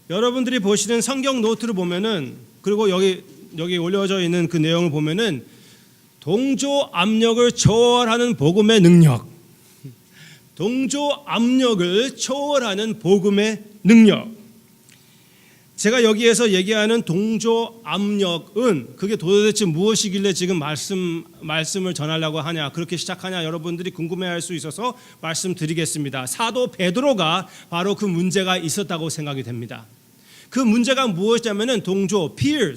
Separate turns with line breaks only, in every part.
여러분들이 보시는 성경 노트를 보면은, 그리고 여기 올려져 있는 그 내용을 보면은 동조 압력을 초월하는 복음의 능력, 동조 압력을 초월하는 복음의 능력. 제가 여기에서 얘기하는 동조 압력은 그게 도대체 무엇이길래 지금 말씀을 전하려고 하냐, 그렇게 시작하냐, 여러분들이 궁금해할 수 있어서 말씀드리겠습니다. 사도 베드로가 바로 그 문제가 있었다고 생각이 됩니다. 그 문제가 무엇이냐면은 동조, peer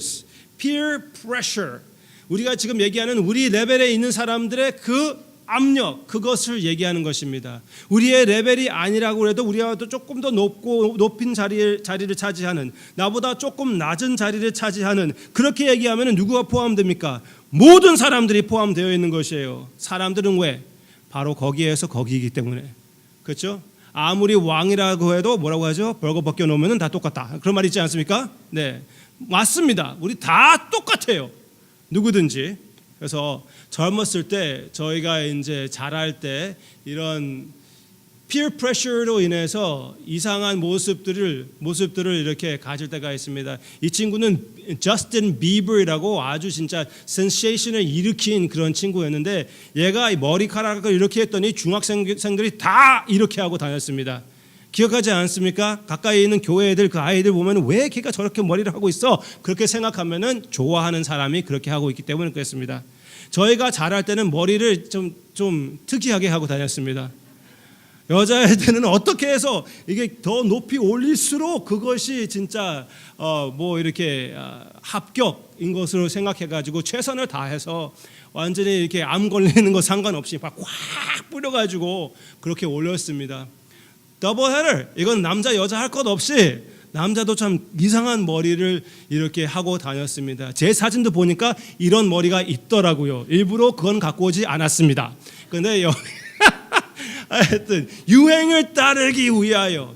pressure. 우리가 지금 얘기하는 우리 레벨에 있는 사람들의 그 압력, 그것을 얘기하는 것입니다. 우리의 레벨이 아니라고 해도 우리가 조금 더 높은 자리를 차지하는, 나보다 조금 낮은 자리를 차지하는, 그렇게 얘기하면 누구가 포함됩니까? 모든 사람들이 포함되어 있는 것이에요. 사람들은 왜? 바로 거기에서 거기이기 때문에. 그렇죠? 아무리 왕이라고 해도 뭐라고 하죠? 벌거 벗겨 놓으면 다 똑같다. 그런 말 있지 않습니까? 네, 맞습니다. 우리 다 똑같아요. 누구든지. 그래서 젊었을 때, 저희가 이제 자랄 때 이런 peer pressure로 인해서 이상한 모습들을 이렇게 가질 때가 있습니다. 이 친구는 저스틴 비버라고 아주 진짜 센세이션을 일으킨 그런 친구였는데, 얘가 머리카락을 이렇게 했더니 중학생들이 다 이렇게 하고 다녔습니다. 기억하지 않습니까? 가까이 있는 교회 애들, 그 아이들 보면 왜 걔가 저렇게 머리를 하고 있어? 그렇게 생각하면은 좋아하는 사람이 그렇게 하고 있기 때문에 그렇습니다. 저희가 자랄 때는 머리를 좀 특이하게 하고 다녔습니다. 여자애들은 어떻게 해서 이게 더 높이 올릴수록 그것이 진짜 뭐 이렇게 합격인 것으로 생각해가지고 최선을 다해서 완전히 이렇게 암 걸리는 거 상관없이 막 꽉 뿌려가지고 그렇게 올렸습니다. 더블 헤더, 이건 남자 여자 할 것 없이 남자도 참 이상한 머리를 이렇게 하고 다녔습니다. 제 사진도 보니까 이런 머리가 있더라고요. 일부러 그건 갖고 오지 않았습니다. 근데 하여튼 유행을 따르기 위하여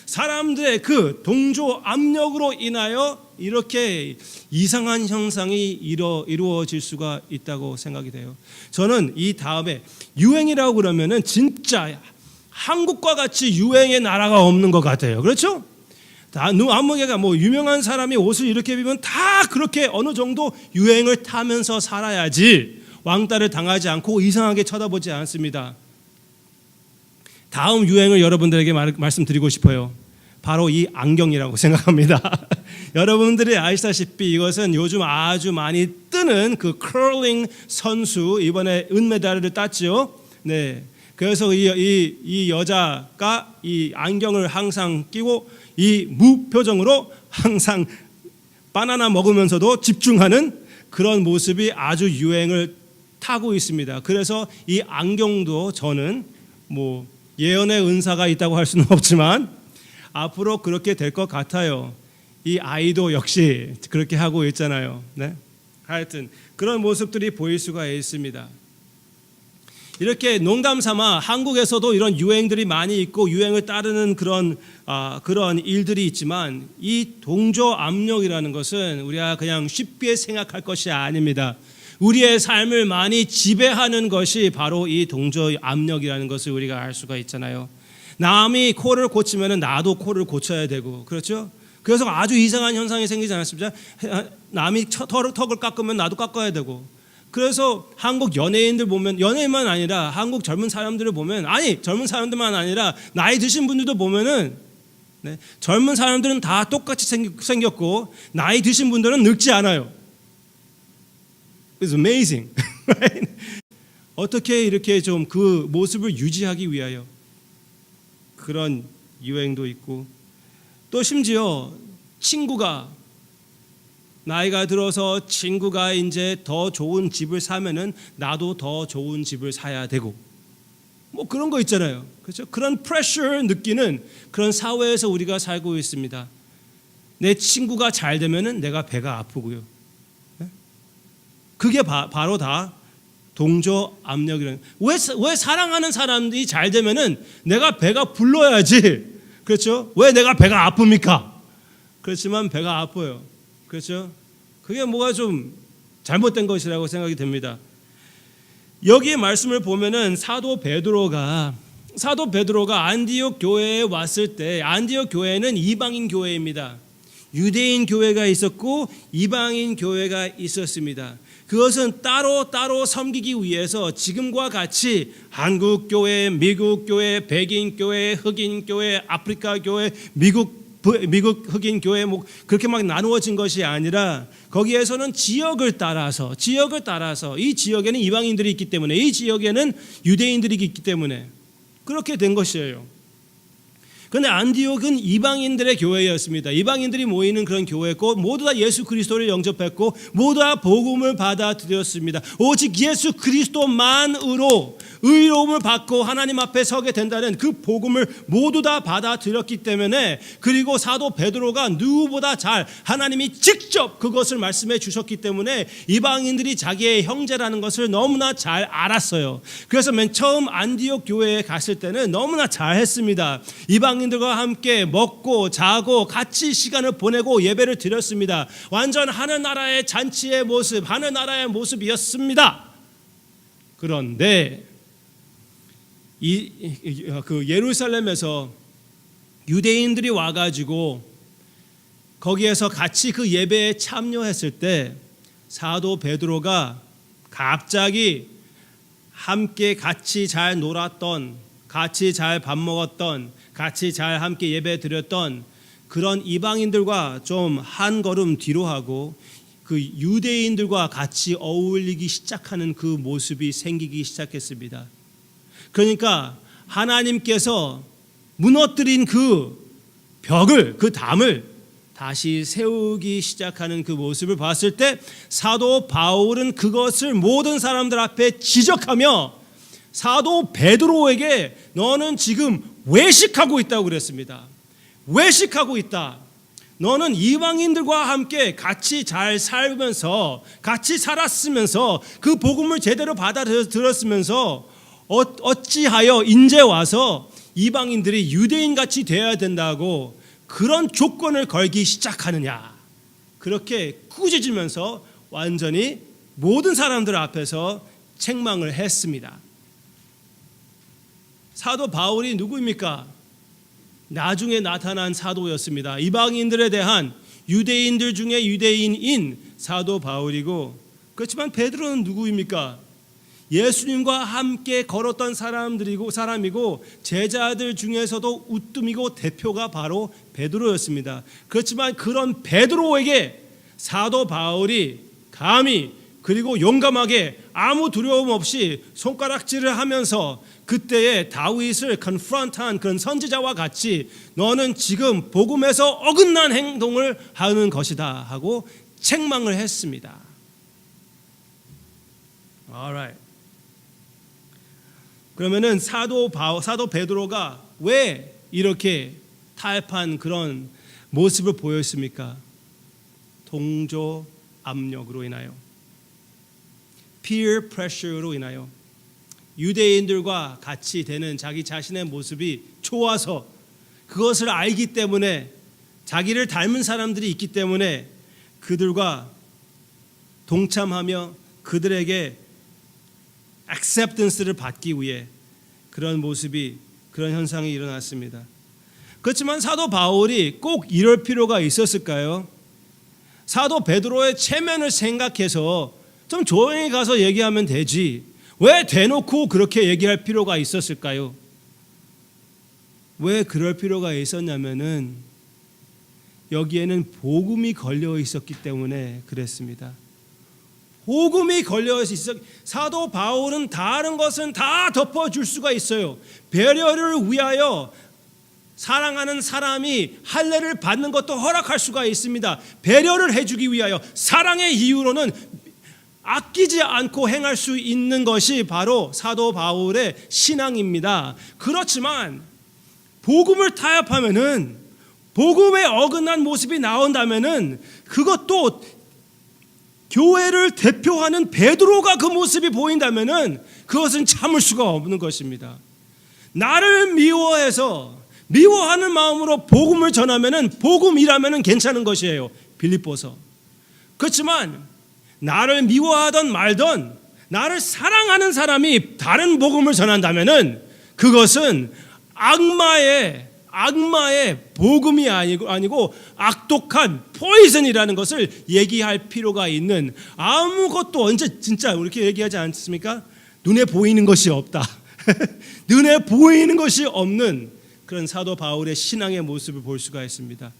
사람들의 그 동조 압력으로 인하여 이렇게 이상한 형상이 이루어질 수가 있다고 생각이 돼요. 저는 이 다음에 유행이라고 그러면은 진짜 한국과 같이 유행의 나라가 없는 것 같아요. 그렇죠? 아무개가 뭐 유명한 사람이 옷을 이렇게 입으면 다 그렇게 어느 정도 유행을 타면서 살아야지 왕따를 당하지 않고 이상하게 쳐다보지 않습니다. 다음 유행을 여러분들에게 말씀드리고 싶어요. 바로 이 안경이라고 생각합니다. 여러분들이 아시다시피 이것은 요즘 아주 많이 뜨는 그 커링 선수, 이번에 은메달을 땄죠. 네. 그래서 이 여자가 이 안경을 항상 끼고 이 무표정으로 항상 바나나 먹으면서도 집중하는 그런 모습이 아주 유행을 타고 있습니다. 그래서 이 안경도 저는 뭐 예언의 은사가 있다고 할 수는 없지만 앞으로 그렇게 될 것 같아요. 이 아이도 역시 그렇게 하고 있잖아요. 네? 하여튼 그런 모습들이 보일 수가 있습니다. 이렇게 농담 삼아 한국에서도 이런 유행들이 많이 있고 유행을 따르는 그런 일들이 있지만, 이 동조 압력이라는 것은 우리가 그냥 쉽게 생각할 것이 아닙니다. 우리의 삶을 많이 지배하는 것이 바로 이 동조 압력이라는 것을 우리가 알 수가 있잖아요. 남이 코를 고치면 나도 코를 고쳐야 되고, 그렇죠? 그래서 아주 이상한 현상이 생기지 않았습니까? 남이 턱을 깎으면 나도 깎아야 되고. 그래서 한국 연예인들 보면, 연예인만 아니라 한국 젊은 사람들을 보면, 아니 젊은 사람들만 아니라 나이 드신 분들도 보면은, 네, 젊은 사람들은 다 똑같이 생겼고 나이 드신 분들은 늙지 않아요. It's amazing. 어떻게 이렇게 좀 그 모습을 유지하기 위하여 그런 유행도 있고, 또 심지어 친구가 나이가 들어서 친구가 이제 더 좋은 집을 사면은 나도 더 좋은 집을 사야 되고, 뭐 그런 거 있잖아요. 그렇죠? 그런 프레셔를 느끼는 그런 사회에서 우리가 살고 있습니다. 내 친구가 잘 되면은 내가 배가 아프고요. 그게 바로 다 동조 압력이라는. 왜 사랑하는 사람들이 잘 되면은 내가 배가 불러야지. 그렇죠? 왜 내가 배가 아픕니까? 그렇지만 배가 아파요. 그렇죠? 그게 뭐가 좀 잘못된 것이라고 생각이 됩니다. 여기에 말씀을 보면은 사도 베드로가 사도 베드로가 안디옥 교회에 왔을 때 안디옥 교회는 이방인 교회입니다. 유대인 교회가 있었고 이방인 교회가 있었습니다. 그것은 따로 섬기기 위해서 지금과 같이 한국 교회, 미국 교회, 백인 교회, 흑인 교회, 아프리카 교회, 미국 흑인 교회 뭐 그렇게 막 나누어진 것이 아니라 거기에서는 지역을 따라서 이 지역에는 이방인들이 있기 때문에 이 지역에는 유대인들이 있기 때문에 그렇게 된 것이에요. 그런데 안디옥은 이방인들의 교회였습니다. 이방인들이 모이는 그런 교회였고 모두 다 예수 그리스도를 영접했고 모두 다 복음을 받아들였습니다. 오직 예수 그리스도만으로 의로움을 받고 하나님 앞에 서게 된다는 그 복음을 모두 다 받아들였기 때문에 그리고 사도 베드로가 누구보다 잘 하나님이 직접 그것을 말씀해 주셨기 때문에 이방인들이 자기의 형제라는 것을 너무나 잘 알았어요. 그래서 맨 처음 안디옥 교회에 갔을 때는 너무나 잘했습니다. 이방인들과 함께 먹고 자고 같이 시간을 보내고 예배를 드렸습니다. 완전 하늘나라의 잔치의 모습, 하늘나라의 모습이었습니다. 그런데 그 예루살렘에서 유대인들이 와가지고 거기에서 같이 그 예배에 참여했을 때 사도 베드로가 갑자기 함께 같이 잘 놀았던, 같이 잘 밥 먹었던, 같이 잘 함께 예배 드렸던 그런 이방인들과 좀 한 걸음 뒤로 하고 그 유대인들과 같이 어울리기 시작하는 그 모습이 생기기 시작했습니다. 그러니까 하나님께서 무너뜨린 그 벽을, 그 담을 다시 세우기 시작하는 그 모습을 봤을 때 사도 바울은 그것을 모든 사람들 앞에 지적하며 사도 베드로에게 너는 지금 외식하고 있다고 그랬습니다. 외식하고 있다. 너는 이방인들과 함께 같이 잘 살면서 같이 살았으면서 그 복음을 제대로 받아들였으면서 어찌하여 이제 와서 이방인들이 유대인같이 되어야 된다고 그런 조건을 걸기 시작하느냐. 그렇게 꾸짖으면서 완전히 모든 사람들 앞에서 책망을 했습니다. 사도 바울이 누구입니까? 나중에 나타난 사도였습니다. 이방인들에 대한 유대인들 중에 유대인인 사도 바울이고, 그렇지만 베드로는 누구입니까? 예수님과 함께 걸었던 사람이고 제자들 중에서도 우뜸이고 대표가 바로 베드로였습니다. 그렇지만 그런 베드로에게 사도 바울이 감히 그리고 용감하게 아무 두려움 없이 손가락질을 하면서 그때의 다윗을 컨프런트한 그런 선지자와 같이 너는 지금 복음에서 어긋난 행동을 하는 것이다 하고 책망을 했습니다. Alright. 그러면은 사도 베드로가 왜 이렇게 타협한 그런 모습을 보였습니까? 동조 압력으로 인하여, peer pressure로 인하여 유대인들과 같이 되는 자기 자신의 모습이 좋아서 그것을 알기 때문에 자기를 닮은 사람들이 있기 때문에 그들과 동참하며 그들에게 acceptance를 받기 위해 그런 모습이 그런 현상이 일어났습니다. 그렇지만 사도 바울이 꼭 이럴 필요가 있었을까요? 사도 베드로의 체면을 생각해서 좀 조용히 가서 얘기하면 되지 왜 대놓고 그렇게 얘기할 필요가 있었을까요? 왜 그럴 필요가 있었냐면은 여기에는 복음이 걸려 있었기 때문에 그랬습니다. 복음이 걸려 있어. 사도 바울은 다른 것은 다 덮어줄 수가 있어요. 배려를 위하여 사랑하는 사람이 할례를 받는 것도 허락할 수가 있습니다. 배려를 해주기 위하여 사랑의 이유로는 아끼지 않고 행할 수 있는 것이 바로 사도 바울의 신앙입니다. 그렇지만 복음을 타협하면은 복음에 어긋난 모습이 나온다면은 그것도 교회를 대표하는 베드로가 그 모습이 보인다면은 그것은 참을 수가 없는 것입니다. 나를 미워해서 미워하는 마음으로 복음을 전하면은 복음이라면은 괜찮은 것이에요. 빌립보서. 그렇지만 나를 미워하던 말던 나를 사랑하는 사람이 다른 복음을 전한다면은 그것은 악마의 복음이 아니고 악독한 포이즌이라는 것을 얘기할 필요가 있는, 아무것도 언제 진짜 이렇게 얘기하지 않습니까? 눈에 보이는 것이 없다. 눈에 보이는 것이 없는 그런 사도 바울의 신앙의 모습을 볼 수가 있습니다.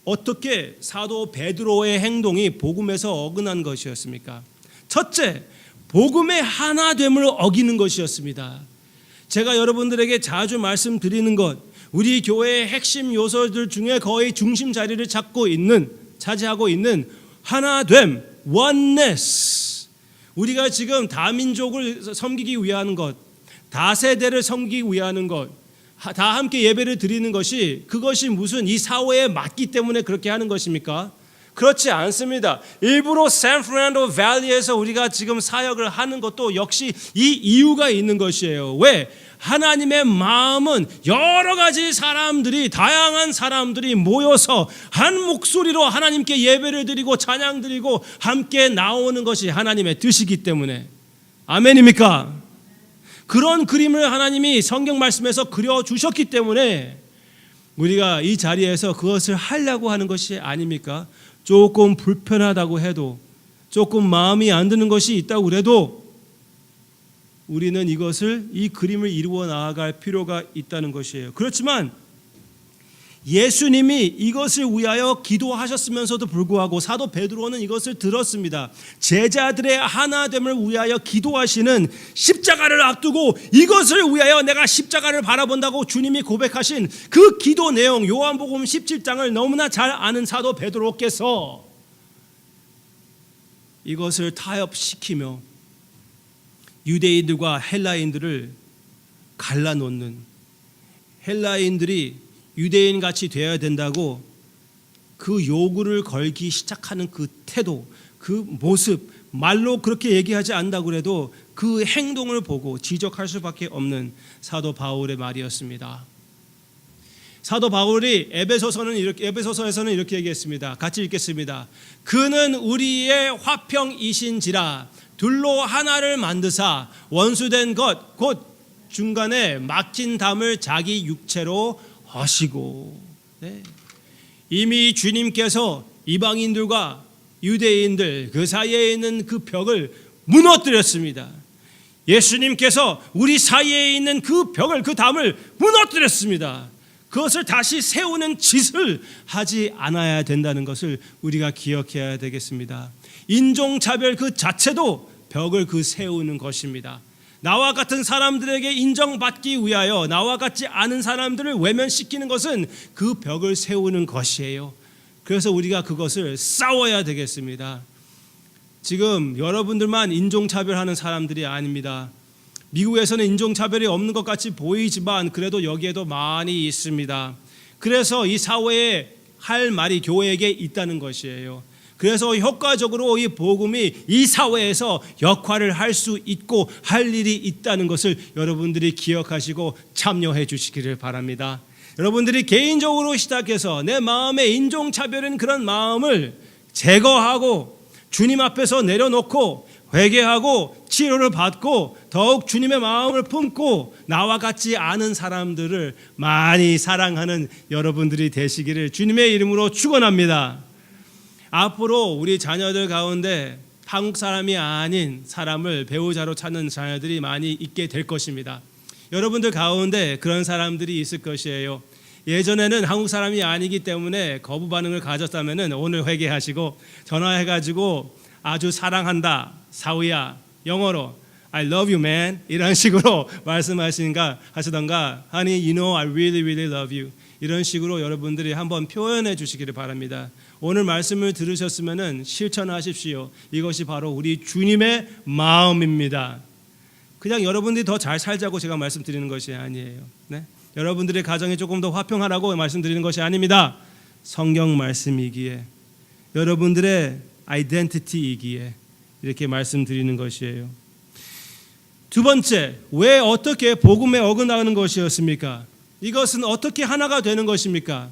어떻게 사도 베드로의 행동이 복음에서 어긋난 것이었습니까? 첫째, 복음의 하나됨을 어기는 것이었습니다. 제가 여러분들에게 자주 말씀드리는 것, 우리 교회의 핵심 요소들 중에 거의 중심 자리를 차지하고 있는 하나됨, oneness. 우리가 지금 다민족을 섬기기 위한 것, 다세대를 섬기기 위한 것, 다 함께 예배를 드리는 것이, 그것이 무슨 이 사회에 맞기 때문에 그렇게 하는 것입니까? 그렇지 않습니다. 일부러 샌프란도 밸리에서 우리가 지금 사역을 하는 것도 역시 이 이유가 있는 것이에요. 왜? 하나님의 마음은 여러 가지 사람들이, 다양한 사람들이 모여서 한 목소리로 하나님께 예배를 드리고 찬양 드리고 함께 나오는 것이 하나님의 뜻이기 때문에. 아멘입니까? 그런 그림을 하나님이 성경 말씀에서 그려주셨기 때문에 우리가 이 자리에서 그것을 하려고 하는 것이 아닙니까? 조금 불편하다고 해도, 조금 마음이 안 드는 것이 있다고 그래도 우리는 이 그림을 이루어 나아갈 필요가 있다는 것이에요. 그렇지만 예수님이 이것을 위하여 기도하셨으면서도 불구하고 사도 베드로는 이것을 들었습니다. 제자들의 하나됨을 위하여 기도하시는, 십자가를 앞두고 이것을 위하여 내가 십자가를 바라본다고 주님이 고백하신 그 기도 내용, 요한복음 17장을 너무나 잘 아는 사도 베드로께서 이것을 타협시키며 유대인들과 헬라인들을 갈라놓는, 헬라인들이 유대인같이 되어야 된다고 그 요구를 걸기 시작하는 그 태도, 그 모습, 말로 그렇게 얘기하지 않는다고 해도 그 행동을 보고 지적할 수밖에 없는 사도 바울의 말이었습니다. 사도 바울이 에베소서에서는 이렇게 얘기했습니다. 같이 읽겠습니다. 그는 우리의 화평이신지라 둘로 하나를 만드사 원수된 것 곧 중간에 막힌 담을 자기 육체로 하시고. 네. 이미 주님께서 이방인들과 유대인들 그 사이에 있는 그 벽을 무너뜨렸습니다. 예수님께서 우리 사이에 있는 그 벽을, 그 담을 무너뜨렸습니다. 그것을 다시 세우는 짓을 하지 않아야 된다는 것을 우리가 기억해야 되겠습니다. 인종차별 그 자체도 벽을 세우는 것입니다. 나와 같은 사람들에게 인정받기 위하여 나와 같지 않은 사람들을 외면시키는 것은 그 벽을 세우는 것이에요. 그래서 우리가 그것을 싸워야 되겠습니다. 지금 여러분들만 인종차별하는 사람들이 아닙니다. 미국에서는 인종차별이 없는 것 같이 보이지만 그래도 여기에도 많이 있습니다. 그래서 이 사회에 할 말이 교회에게 있다는 것이에요. 그래서 효과적으로 이 복음이 이 사회에서 역할을 할 수 있고 할 일이 있다는 것을 여러분들이 기억하시고 참여해 주시기를 바랍니다. 여러분들이 개인적으로 시작해서 내 마음에 인종차별인 그런 마음을 제거하고 주님 앞에서 내려놓고 회개하고 치료를 받고 더욱 주님의 마음을 품고 나와 같지 않은 사람들을 많이 사랑하는 여러분들이 되시기를 주님의 이름으로 축원합니다. 앞으로 우리 자녀들 가운데 한국 사람이 아닌 사람을 배우자로 찾는 자녀들이 많이 있게 될 것입니다. 여러분들 가운데 그런 사람들이 있을 것이에요. 예전에는 한국 사람이 아니기 때문에 거부 반응을 가졌다면 오늘 회개하시고 전화해가지고 아주 사랑한다, 사위야, 영어로 I love you man 이런 식으로 말씀하시던가 honey you know I really love you 이런 식으로 여러분들이 한번 표현해 주시기를 바랍니다. 오늘 말씀을 들으셨으면 실천하십시오. 이것이 바로 우리 주님의 마음입니다. 그냥 여러분들이 더 잘 살자고 제가 말씀드리는 것이 아니에요. 네? 여러분들의 가정이 조금 더 화평하라고 말씀드리는 것이 아닙니다. 성경 말씀이기에 여러분들의 아이덴티티이기에 이렇게 말씀드리는 것이에요. 두 번째, 왜 어떻게 복음에 어긋나는 것이었습니까? 이것은 어떻게 하나가 되는 것입니까?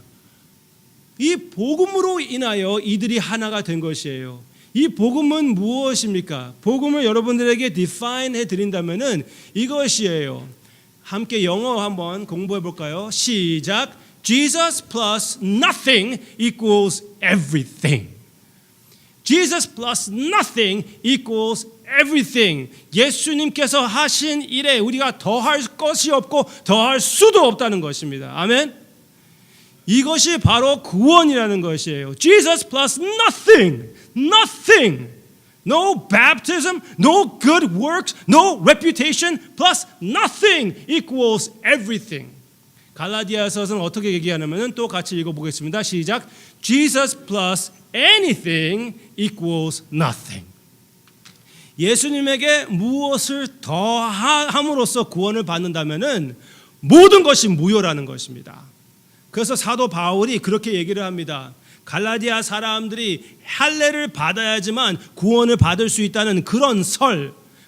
이 복음으로 인하여 이들이 하나가 된 것이에요. 이 복음은 무엇입니까? 복음을 여러분들에게 define 해드린다면 이것이에요. 함께 영어 한번 공부해 볼까요? 시작. Jesus plus nothing equals everything. Jesus plus nothing equals everything. 예수님께서 하신 일에 우리가 더할 것이 없고 더할 수도 없다는 것입니다. 아멘. 이것이 바로 구원이라는 것이에요. Jesus plus nothing. Nothing. No baptism, no good works, no reputation plus nothing equals everything. 갈라디아서는 어떻게 얘기하냐면 또 같이 읽어보겠습니다. 시작. Jesus plus anything equals nothing. 예수님에게 무엇을 더함으로써 구원을 받는다면은 모든 것이 무효라는 것입니다. 그래서 사도 바울이 그렇게 얘기를 합니다. 갈라디아 사람들이 할례를 받아야지만 구원을 받을 수 있다는 그런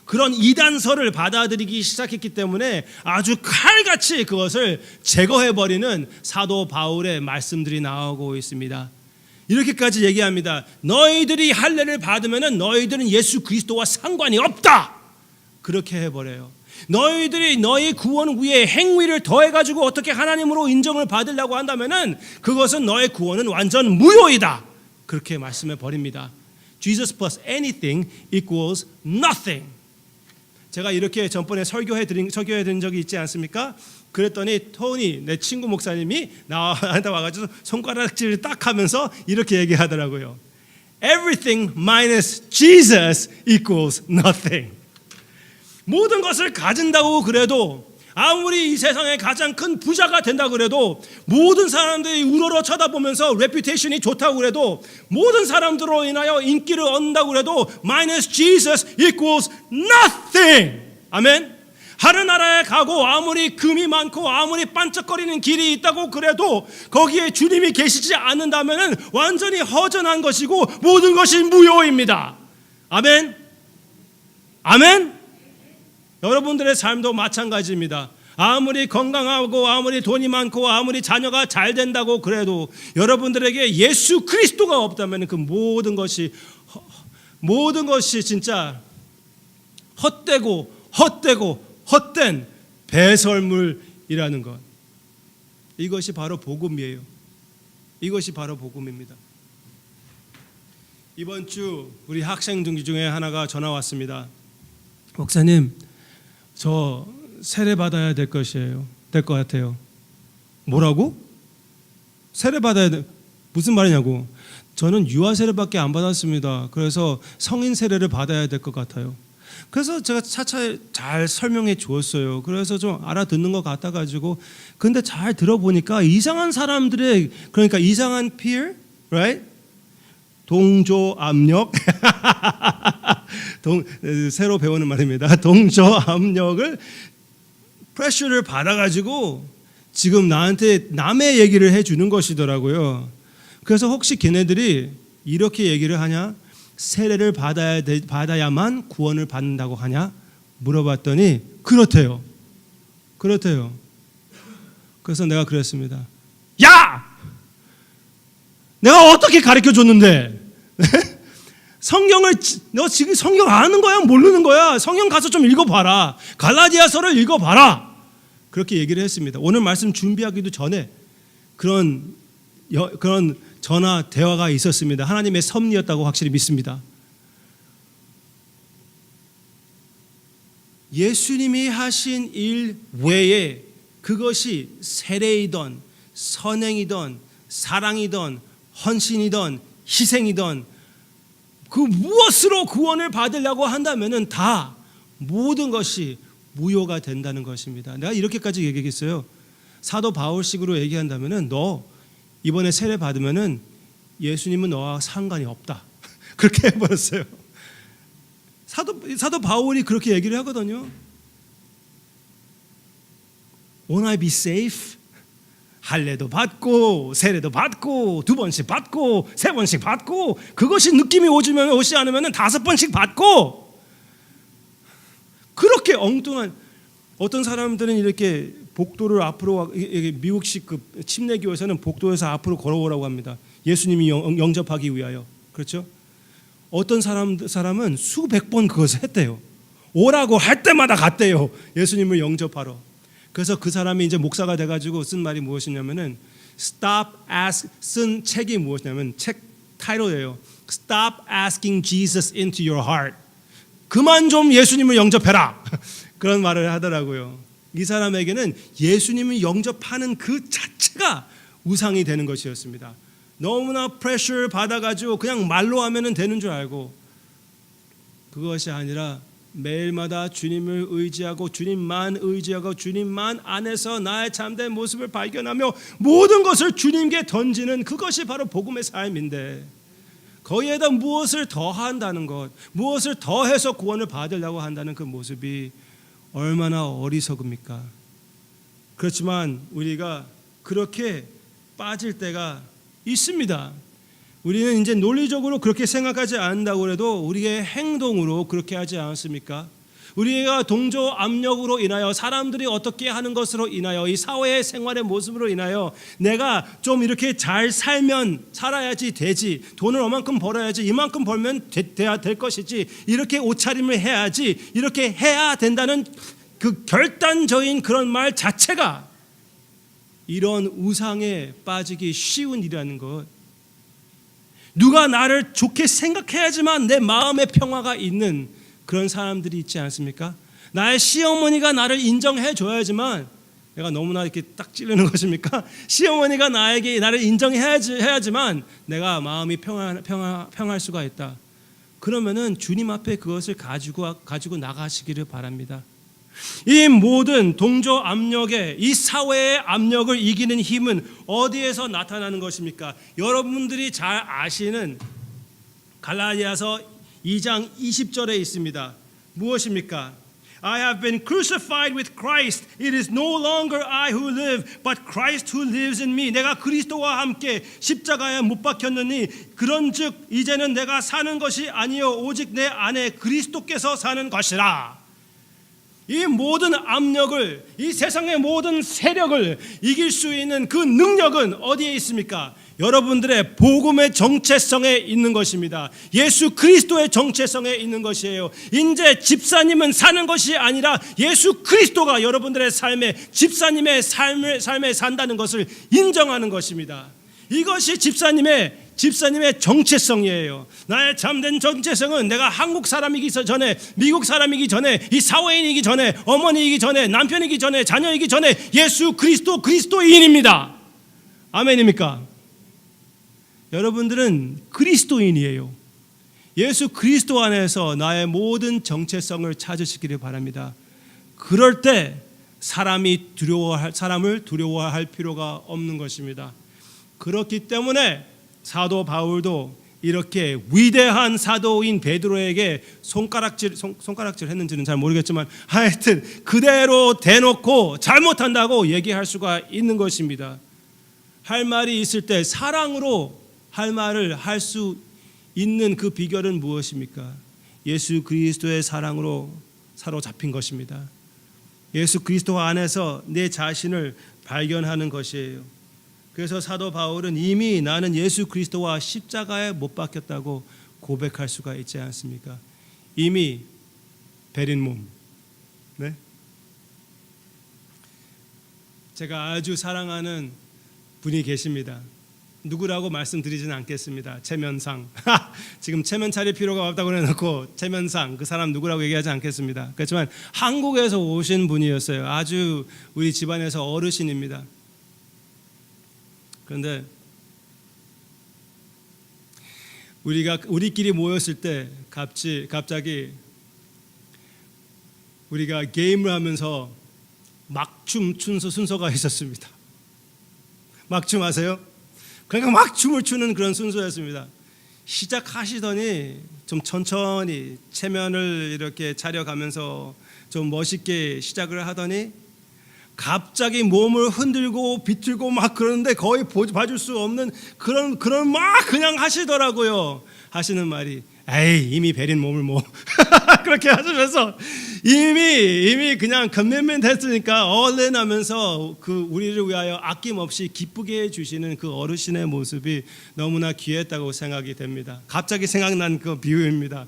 그런 이단설을 받아들이기 시작했기 때문에 아주 칼같이 그것을 제거해버리는 사도 바울의 말씀들이 나오고 있습니다. 이렇게까지 얘기합니다. 너희들이 할례를 받으면 너희들은 예수 그리스도와 상관이 없다. 그렇게 해버려요. 너희들이 너희 구원 위에 행위를 더해가지고 어떻게 하나님으로 인정을 받으려고 한다면은 그것은 너의 구원은 완전 무효이다. 그렇게 말씀해 버립니다. Jesus plus anything equals nothing. 제가 이렇게 전번에 설교해 드린 적이 있지 않습니까? 그랬더니 토니 내 친구 목사님이 나한테 와가지고 손가락질을 딱 하면서 이렇게 얘기하더라고요. Everything minus Jesus equals nothing. 모든 것을 가진다고 그래도 아무리 이 세상에 가장 큰 부자가 된다 그래도 모든 사람들이 우러러 쳐다보면서 레퓨테이션이 좋다고 그래도 모든 사람들로 인하여 인기를 얻는다고 그래도 minus Jesus equals nothing. 아멘. 하늘나라에 가고 아무리 금이 많고 아무리 반짝거리는 길이 있다고 그래도 거기에 주님이 계시지 않는다면 완전히 허전한 것이고 모든 것이 무효입니다. 아멘. 아멘. 여러분들의 삶도 마찬가지입니다. 아무리 건강하고 아무리 돈이 많고 아무리 자녀가 잘 된다고 그래도 여러분들에게 예수 그리스도가 없다면 그 모든 것이 진짜 헛된 배설물이라는 것. 이것이 바로 복음이에요. 이것이 바로 복음입니다. 이번 주 우리 학생 중에 하나가 전화 왔습니다. 목사님, 저 세례 받아야 될 것 같아요. 뭐라고? 세례 받아야 돼? 무슨 말이냐고? 저는 유아 세례밖에 안 받았습니다. 그래서 성인 세례를 받아야 될 것 같아요. 그래서 제가 차차 잘 설명해 주었어요. 그래서 좀 알아듣는 것 같아가지고 근데 잘 들어보니까 이상한 사람들의 그러니까 이상한 peer, right? 동조 압력 새로 배우는 말입니다. 동조 압력을 프레셔를 받아가지고 지금 나한테 남의 얘기를 해주는 것이더라고요. 그래서 혹시 걔네들이 이렇게 얘기를 하냐? 세례를 받아야만 구원을 받는다고 하냐? 물어봤더니 그렇대요. 그래서 내가 그랬습니다. 야! 내가 어떻게 가르쳐줬는데? 성경을 너 지금 성경 아는 거야? 모르는 거야? 성경 가서 좀 읽어봐라. 갈라디아서를 읽어봐라. 그렇게 얘기를 했습니다. 오늘 말씀 준비하기도 전에 그런 전화 대화가 있었습니다. 하나님의 섭리였다고 확실히 믿습니다. 예수님이 하신 일 외에 그것이 세례이든 선행이든 사랑이든 헌신이든 희생이든 그 무엇으로 구원을 받으려고 한다면은 다 모든 것이 무효가 된다는 것입니다. 내가 이렇게까지 얘기했어요. 사도 바울식으로 얘기한다면은 너 이번에 세례 받으면은 예수님은 너와 상관이 없다. 그렇게 해버렸어요. 사도 바울이 그렇게 얘기를 하거든요. Won't I be safe? 할례도 받고 세례도 받고 2번씩 받고 3번씩 받고 그것이 느낌이 오지 않으면 5번씩 받고 그렇게 엉뚱한 어떤 사람들은 이렇게 복도를 앞으로 미국식 그 침례교에서는 복도에서 앞으로 걸어오라고 합니다. 예수님이 영접하기 위하여. 그렇죠? 어떤 사람은 수백 번 그것을 했대요. 오라고 할 때마다 갔대요. 예수님을 영접하러. 그래서 그 사람이 이제 목사가 돼가지고 쓴 말이 무엇이냐면은 쓴 책이 무엇이냐면 책 타이틀이에요. Stop asking Jesus into your heart. 그만 좀 예수님을 영접해라. 그런 말을 하더라고요. 이 사람에게는 예수님을 영접하는 그 자체가 우상이 되는 것이었습니다. 너무나 프레셔를 받아가지고 그냥 말로 하면 되는 줄 알고, 그것이 아니라 매일마다 주님을 의지하고 주님만 의지하고 주님만 안에서 나의 참된 모습을 발견하며 모든 것을 주님께 던지는, 그것이 바로 복음의 삶인데, 거기에다 무엇을 더 한다는 것, 무엇을 더해서 구원을 받으려고 한다는 그 모습이 얼마나 어리석습니까? 그렇지만 우리가 그렇게 빠질 때가 있습니다. 우리는 이제 논리적으로 그렇게 생각하지 않는다고 해도 우리의 행동으로 그렇게 하지 않습니까? 우리가 동조 압력으로 인하여, 사람들이 어떻게 하는 것으로 인하여, 이 사회의 생활의 모습으로 인하여 내가 좀 이렇게 잘 살아야지 되지, 돈을 이만큼 벌어야지, 이만큼 벌면 돼야 될 것이지, 이렇게 옷차림을 해야지, 이렇게 해야 된다는 그 결단적인 그런 말 자체가 이런 우상에 빠지기 쉬운 일이라는 것. 누가 나를 좋게 생각해야지만 내 마음의 평화가 있는 그런 사람들이 있지 않습니까? 나의 시어머니가 나를 인정해 줘야지만, 내가 너무나 이렇게 딱 찌르는 것입니까? 시어머니가 나를 인정해야지만 내가 마음이 평할 수가 있다. 그러면은 주님 앞에 그것을 가지고 나가시기를 바랍니다. 이 모든 동조 압력의, 이 사회의 압력을 이기는 힘은 어디에서 나타나는 것입니까? 여러분들이 잘 아시는 갈라디아서 2장 20절에 있습니다. 무엇입니까? I have been crucified with Christ. It is no longer I who live, but Christ who lives in me. 내가 그리스도와 함께 십자가에 못 박혔느니 그런즉 이제는 내가 사는 것이 아니요 오직 내 안에 그리스도께서 사는 것이라. 이 모든 압력을, 이 세상의 모든 세력을 이길 수 있는 그 능력은 어디에 있습니까? 여러분들의 복음의 정체성에 있는 것입니다. 예수 그리스도의 정체성에 있는 것이에요. 이제 집사님은 사는 것이 아니라 예수 그리스도가 여러분들의 삶에, 집사님의 삶에 산다는 것을 인정하는 것입니다. 이것이 집사님의 정체성이에요. 나의 참된 정체성은 내가 한국 사람이기 전에, 미국 사람이기 전에, 이 사회인이기 전에, 어머니이기 전에, 남편이기 전에, 자녀이기 전에 예수 그리스도인입니다. 아멘입니까? 여러분들은 그리스도인이에요. 예수 그리스도 안에서 나의 모든 정체성을 찾으시기를 바랍니다. 그럴 때 사람을 두려워할 필요가 없는 것입니다. 그렇기 때문에 사도 바울도 이렇게 위대한 사도인 베드로에게 손가락질 했는지는 잘 모르겠지만 하여튼 그대로 대놓고 잘못한다고 얘기할 수가 있는 것입니다. 할 말이 있을 때 사랑으로 할 말을 할 수 있는 그 비결은 무엇입니까? 예수 그리스도의 사랑으로 사로잡힌 것입니다. 예수 그리스도 안에서 내 자신을 발견하는 것이에요. 그래서 사도 바울은 이미 나는 예수 그리스도와 십자가에 못 박혔다고 고백할 수가 있지 않습니까? 이미 베린 몸. 네? 제가 아주 사랑하는 분이 계십니다. 누구라고 말씀드리지는 않겠습니다. 최면상. 지금 체면 차릴 필요가 없다고 해놓고 최면상, 그 사람 누구라고 얘기하지 않겠습니다. 그렇지만 한국에서 오신 분이었어요. 아주 우리 집안에서 어르신입니다. 그런데 우리끼리 모였을 때 갑자기 우리가 게임을 하면서 막춤 순서가 있었습니다. 막춤 아세요? 그러니까 막 춤을 추는 그런 순서였습니다. 시작하시더니 좀 천천히 체면을 이렇게 차려가면서 좀 멋있게 시작을 하더니 갑자기 몸을 흔들고 비틀고 막 그러는데 거의 봐줄 수 없는 그런 막 그냥 하시더라고요. 하시는 말이 에이 이미 베린 몸을 뭐 그렇게 하시면서 이미 그냥 커밋먼트 했으니까 얼른하면서 그 우리를 위하여 아낌없이 기쁘게 해주시는 그 어르신의 모습이 너무나 귀했다고 생각이 됩니다. 갑자기 생각난 그 비유입니다.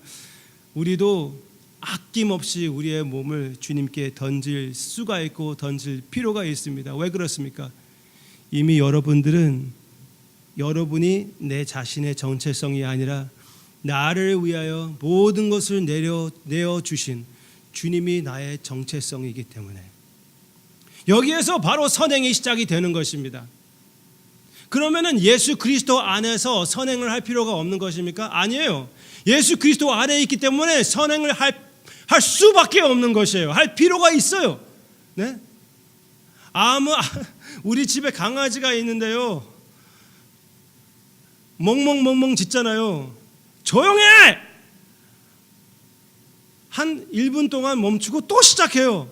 우리도 아낌없이 우리의 몸을 주님께 던질 수가 있고 던질 필요가 있습니다. 왜 그렇습니까? 이미 여러분이 내 자신의 정체성이 아니라 나를 위하여 모든 것을 내어주신 주님이 나의 정체성이기 때문에 여기에서 바로 선행이 시작이 되는 것입니다. 그러면은 예수 그리스도 안에서 선행을 할 필요가 없는 것입니까? 아니에요. 예수 그리스도 안에 있기 때문에 선행을 할 수밖에 없는 것이에요. 할 필요가 있어요. 네? 우리 집에 강아지가 있는데요. 멍멍멍멍 짖잖아요. 조용해! 한 1분 동안 멈추고 또 시작해요.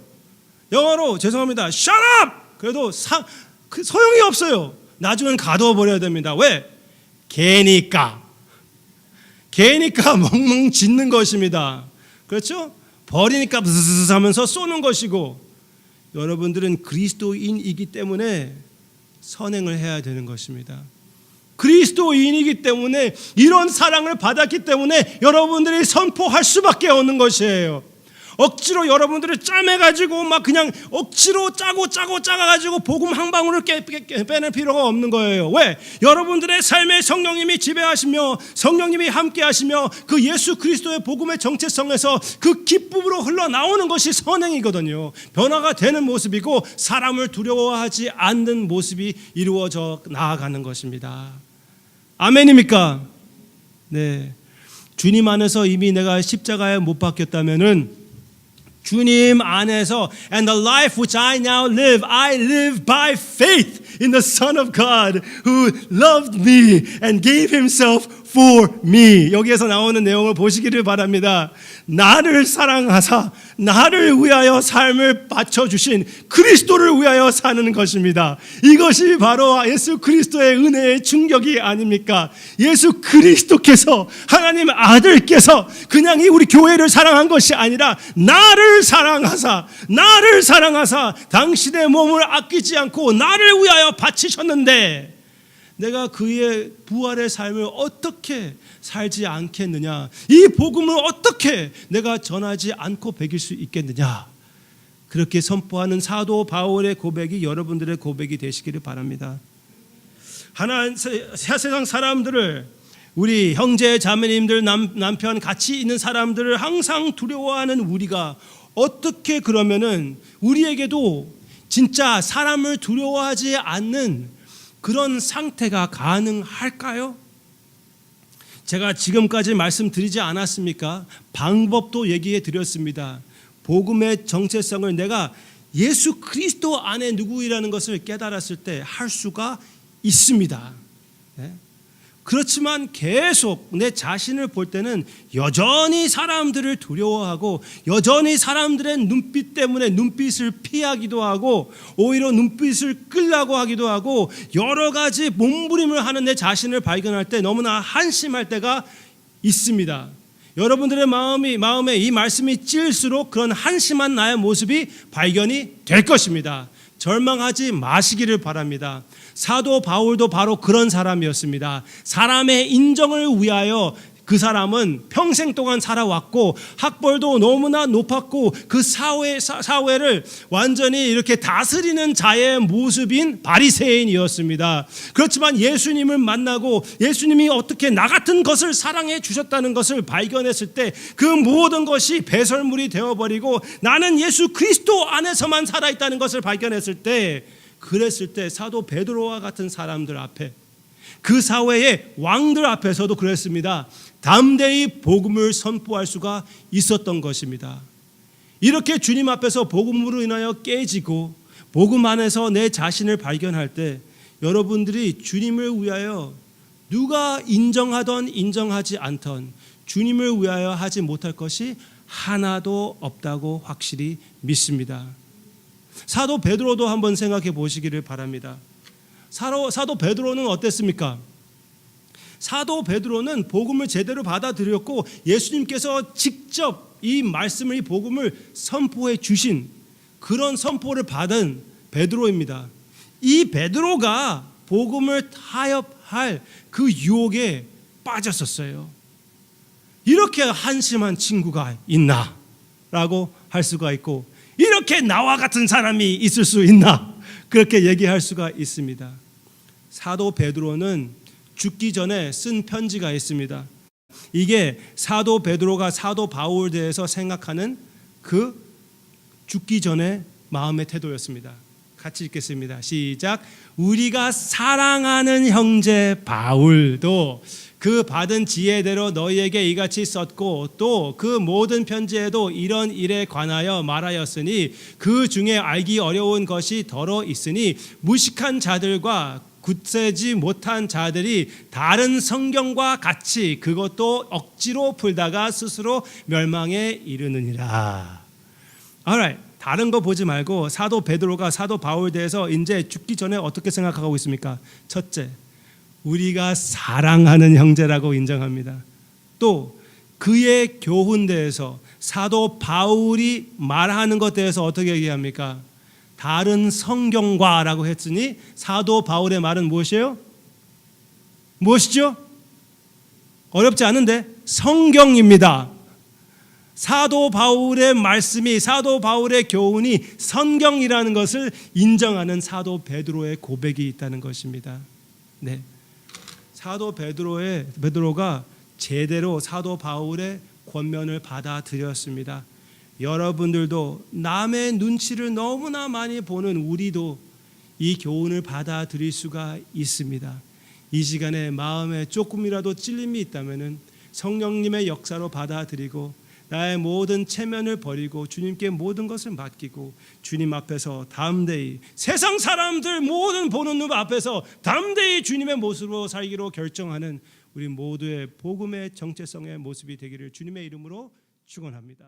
영어로 죄송합니다. Shut up! 그래도 소용이 없어요. 나중엔 가둬버려야 됩니다. 왜? 개니까 멍멍 짖는 것입니다. 그렇죠? 버리니까 부스스스 하면서 쏘는 것이고, 여러분들은 그리스도인이기 때문에 선행을 해야 되는 것입니다. 그리스도인이기 때문에 이런 사랑을 받았기 때문에 여러분들이 선포할 수밖에 없는 것이에요. 억지로 여러분들을 짜매가지고 막 그냥 억지로 짜가지고 복음 한 방울을 빼낼 필요가 없는 거예요. 왜? 여러분들의 삶에 성령님이 지배하시며 성령님이 함께하시며 그 예수 그리스도의 복음의 정체성에서 그 기쁨으로 흘러나오는 것이 선행이거든요. 변화가 되는 모습이고 사람을 두려워하지 않는 모습이 이루어져 나아가는 것입니다. 아멘입니까? 네. 주님 안에서 이미 내가 십자가에 못 박혔다면은 주님 안에서 and the life which I now live, I live by faith in the Son of God who loved me and gave himself for me. 여기에서 나오는 내용을 보시기를 바랍니다. 나를 사랑하사 나를 위하여 삶을 바쳐주신 그리스도를 위하여 사는 것입니다. 이것이 바로 예수 그리스도의 은혜의 충격이 아닙니까? 예수 그리스도께서 하나님 아들께서 그냥 우리 교회를 사랑한 것이 아니라 나를 사랑하사 당신의 몸을 아끼지 않고 나를 위하여 바치셨는데 내가 그의 부활의 삶을 어떻게 살지 않겠느냐? 이 복음을 어떻게 내가 전하지 않고 배길 수 있겠느냐? 그렇게 선포하는 사도 바울의 고백이 여러분들의 고백이 되시기를 바랍니다. 세상 사람들을, 우리 형제 자매님들, 남편 같이 있는 사람들을 항상 두려워하는 우리가 어떻게 그러면은 우리에게도 진짜 사람을 두려워하지 않는 그런 상태가 가능할까요? 제가 지금까지 말씀드리지 않았습니까? 방법도 얘기해 드렸습니다. 복음의 정체성을 내가 예수 그리스도 안에 누구이라는 것을 깨달았을 때 할 수가 있습니다. 네? 그렇지만 계속 내 자신을 볼 때는 여전히 사람들을 두려워하고 여전히 사람들의 눈빛 때문에 눈빛을 피하기도 하고 오히려 눈빛을 끌려고 하기도 하고 여러 가지 몸부림을 하는 내 자신을 발견할 때 너무나 한심할 때가 있습니다. 여러분들의 마음에 이 말씀이 찔수록 그런 한심한 나의 모습이 발견이 될 것입니다. 절망하지 마시기를 바랍니다. 사도 바울도 바로 그런 사람이었습니다. 사람의 인정을 위하여 그 사람은 평생 동안 살아왔고 학벌도 너무나 높았고 그 사회를 완전히 이렇게 다스리는 자의 모습인 바리새인이었습니다. 그렇지만 예수님을 만나고 예수님이 어떻게 나 같은 것을 사랑해 주셨다는 것을 발견했을 때 그 모든 것이 배설물이 되어버리고 나는 예수 그리스도 안에서만 살아있다는 것을 발견했을 때, 그랬을 때 사도 베드로와 같은 사람들 앞에, 그 사회의 왕들 앞에서도 그랬습니다. 담대히 복음을 선포할 수가 있었던 것입니다. 이렇게 주님 앞에서 복음으로 인하여 깨지고 복음 안에서 내 자신을 발견할 때 여러분들이 주님을 위하여 누가 인정하던 인정하지 않던 주님을 위하여 하지 못할 것이 하나도 없다고 확실히 믿습니다. 사도 베드로도 한번 생각해 보시기를 바랍니다. 사도 베드로는 어땠습니까? 사도 베드로는 복음을 제대로 받아들였고 예수님께서 직접 이 말씀을, 이 복음을 선포해 주신 그런 선포를 받은 베드로입니다. 이 베드로가 복음을 타협할 그 유혹에 빠졌었어요. 이렇게 한심한 친구가 있나? 라고 할 수가 있고, 이렇게 나와 같은 사람이 있을 수 있나, 그렇게 얘기할 수가 있습니다. 사도 베드로는 죽기 전에 쓴 편지가 있습니다. 이게 사도 베드로가 사도 바울에 대해서 생각하는 그 죽기 전에 마음의 태도였습니다. 같이 읽겠습니다. 시작. 우리가 사랑하는 형제 바울도 그 받은 지혜대로 너희에게 이같이 썼고, 또 그 모든 편지에도 이런 일에 관하여 말하였으니 그 중에 알기 어려운 것이 더러 있으니 무식한 자들과 굳세지 못한 자들이 다른 성경과 같이 그것도 억지로 풀다가 스스로 멸망에 이르느니라. Alright. 다른 거 보지 말고 사도 베드로가 사도 바울에 대해서 이제 죽기 전에 어떻게 생각하고 있습니까? 첫째, 우리가 사랑하는 형제라고 인정합니다. 또 그의 교훈대에서 사도 바울이 말하는 것 대해서 어떻게 얘기합니까? 다른 성경과라고 했으니 사도 바울의 말은 무엇이에요? 무엇이죠? 어렵지 않은데 성경입니다. 사도 바울의 말씀이, 사도 바울의 교훈이 성경이라는 것을 인정하는 사도 베드로의 고백이 있다는 것입니다. 네, 사도 베드로가 제대로 사도 바울의 권면을 받아들였습니다. 여러분들도 남의 눈치를 너무나 많이 보는 우리도 이 교훈을 받아들일 수가 있습니다. 이 시간에 마음에 조금이라도 찔림이 있다면 성령님의 역사로 받아들이고 나의 모든 체면을 버리고 주님께 모든 것을 맡기고 주님 앞에서 담대히, 세상 사람들 모든 보는 눈 앞에서 담대히 주님의 모습으로 살기로 결정하는 우리 모두의 복음의 정체성의 모습이 되기를 주님의 이름으로 축원합니다.